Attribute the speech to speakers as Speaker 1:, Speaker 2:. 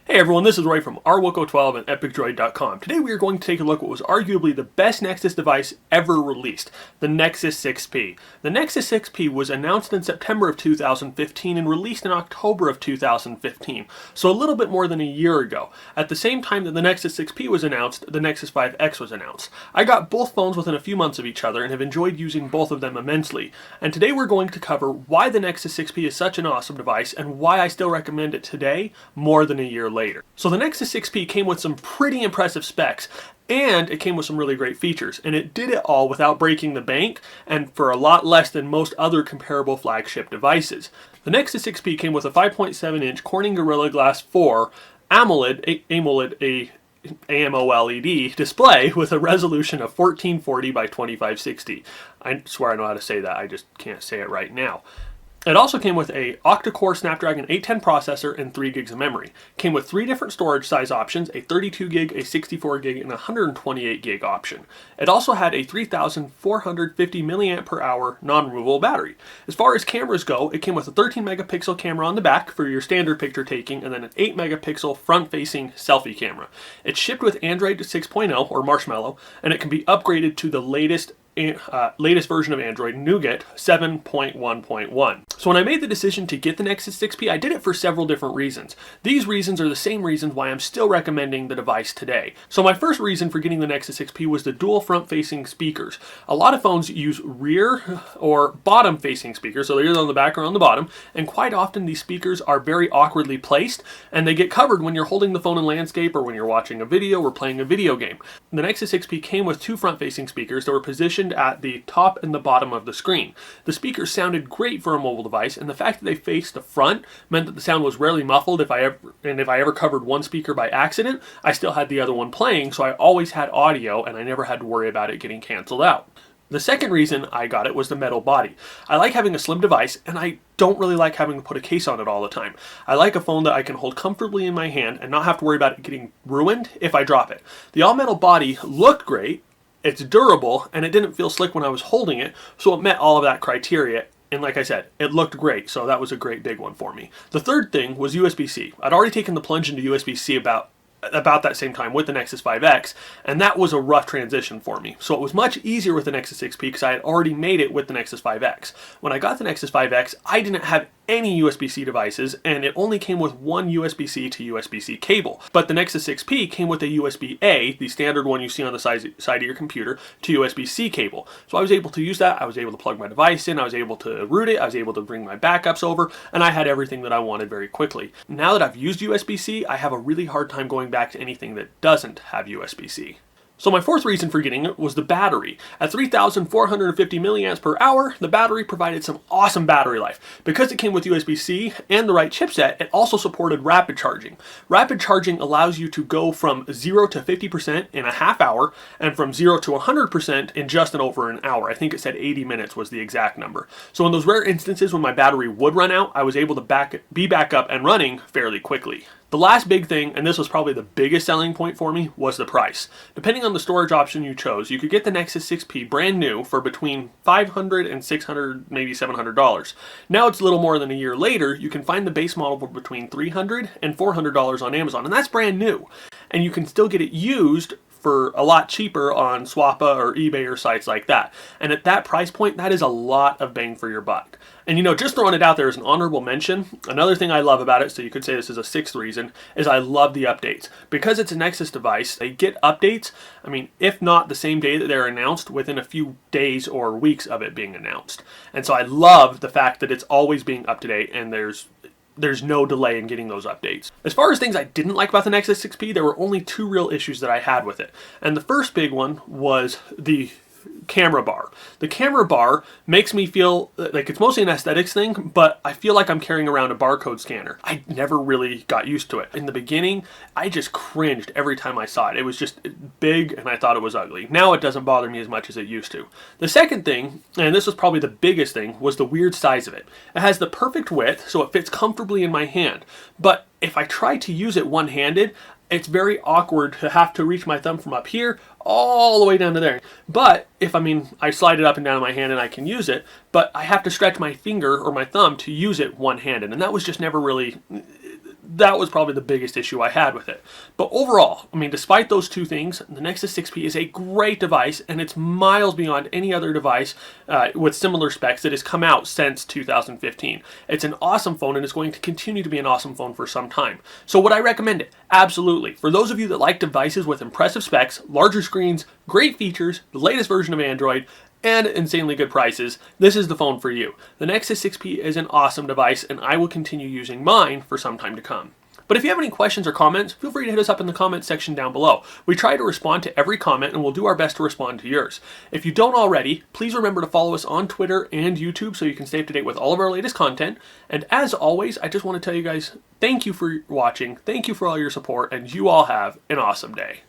Speaker 1: Hey everyone, this is Roy from rwoko12 and epicdroid.com. Today we are going to take a look at what was arguably the best Nexus device ever released, the Nexus 6P. The Nexus 6P was announced in September of 2015 and released in October of 2015, so a little bit more than a year ago. At the same time that the Nexus 6P was announced, the Nexus 5X was announced. I got both phones within a few months of each other and have enjoyed using both of them immensely. And today we're going to cover why the Nexus 6P is such an awesome device and why I still recommend it today more than a year later. So the Nexus 6P came with some pretty impressive specs, and it came with some really great features, and it did it all without breaking the bank and for a lot less than most other comparable flagship devices. The Nexus 6P came with a 5.7-inch Corning Gorilla Glass 4 AMOLED display with a resolution of 1440 by 2560. I swear I know how to say that, I just can't say it right now. It also came with a octa-core Snapdragon 810 processor and 3 gigs of memory. Came with 3 different storage size options, a 32 gig, a 64 gig, and a 128 gig option. It also had a 3,450 mAh non-removable battery. As far as cameras go, it came with a 13 megapixel camera on the back for your standard picture taking, and then an 8 megapixel front-facing selfie camera. It's shipped with Android 6.0 or Marshmallow, and it can be upgraded to the latest version of Android, Nougat 7.1.1. So when I made the decision to get the Nexus 6P, I did it for several different reasons. These reasons are the same reasons why I'm still recommending the device today. So my first reason for getting the Nexus 6P was the dual front-facing speakers. A lot of phones use rear or bottom-facing speakers, so they're either on the back or on the bottom, and quite often these speakers are very awkwardly placed, and they get covered when you're holding the phone in landscape or when you're watching a video or playing a video game. The Nexus 6P came with 2 front-facing speakers that were positioned at the top and the bottom of the screen. The speakers sounded great for a mobile device, and the fact that they faced the front meant that the sound was rarely muffled. If I ever covered one speaker by accident, I still had the other one playing, so I always had audio and I never had to worry about it getting canceled out. The second reason I got it was the metal body. I like having a slim device, and I don't really like having to put a case on it all the time. I like a phone that I can hold comfortably in my hand and not have to worry about it getting ruined if I drop it. The all-metal body looked great, it's durable, and it didn't feel slick when I was holding it, so it met all of that criteria. And like I said, it looked great, so that was a great big one for me. The third thing was USB-C. I'd already taken the plunge into USB-C about that same time with the Nexus 5X, and that was a rough transition for me. So it was much easier with the Nexus 6P because I had already made it with the Nexus 5X. When I got the Nexus 5X, I didn't have any USB-C devices, and it only came with one USB-C to USB-C cable. But the Nexus 6P came with a USB-A, the standard one you see on the side of your computer, to USB-C cable. So I was able to use that, I was able to plug my device in, I was able to root it, I was able to bring my backups over, and I had everything that I wanted very quickly. Now that I've used USB-C, I have a really hard time going back to anything that doesn't have USB-C. So my fourth reason for getting it was the battery. At 3,450 milliamps per hour, the battery provided some awesome battery life. Because it came with USB-C and the right chipset, it also supported rapid charging. Rapid charging allows you to go from 0 to 50% in a half hour, and from 0 to 100% in just over an hour. I think it said 80 minutes was the exact number. So in those rare instances when my battery would run out, I was able to be back up and running fairly quickly. The last big thing, and this was probably the biggest selling point for me, was the price. Depending on the storage option you chose, you could get the Nexus 6P brand new for between $500 and $600, maybe $700. Now it's a little more than a year later, you can find the base model for between $300 and $400 on Amazon, and that's brand new. And you can still get it used for a lot cheaper on Swappa or eBay or sites like that. And at that price point, that is a lot of bang for your buck. And just throwing it out there as an honorable mention, another thing I love about it, so you could say this is a sixth reason, is I love the updates. Because it's a Nexus device, they get updates, if not the same day that they're announced, within a few days or weeks of it being announced. And so I love the fact that it's always being up to date and there's no delay in getting those updates. As far as things I didn't like about the Nexus 6P, there were only 2 real issues that I had with it. And the first big one was the camera bar. The camera bar makes me feel like it's mostly an aesthetics thing, but I feel like I'm carrying around a barcode scanner. I never really got used to it. In the beginning, I just cringed every time I saw it. It was just big and I thought it was ugly. Now it doesn't bother me as much as it used to. The second thing, and this was probably the biggest thing, was the weird size of it. It has the perfect width, so it fits comfortably in my hand. But if I try to use it one-handed, it's very awkward to have to reach my thumb from up here all the way down to there. But if I slide it up and down in my hand and I can use it, but I have to stretch my finger or my thumb to use it one-handed, and that was just never really That was probably the biggest issue I had with it. But overall, I mean, despite those two things, the Nexus 6P is a great device, and it's miles beyond any other device with similar specs that has come out since 2015. It's an awesome phone, and it's going to continue to be an awesome phone for some time. So would I recommend it? Absolutely. For those of you that like devices with impressive specs, larger screens, great features, the latest version of Android, and insanely good prices, this is the phone for you. The Nexus 6P is an awesome device, and I will continue using mine for some time to come. But if you have any questions or comments, feel free to hit us up in the comments section down below. We try to respond to every comment, and we'll do our best to respond to yours. If you don't already, please remember to follow us on Twitter and YouTube so you can stay up to date with all of our latest content. And as always, I just want to tell you guys, thank you for watching, thank you for all your support, and you all have an awesome day.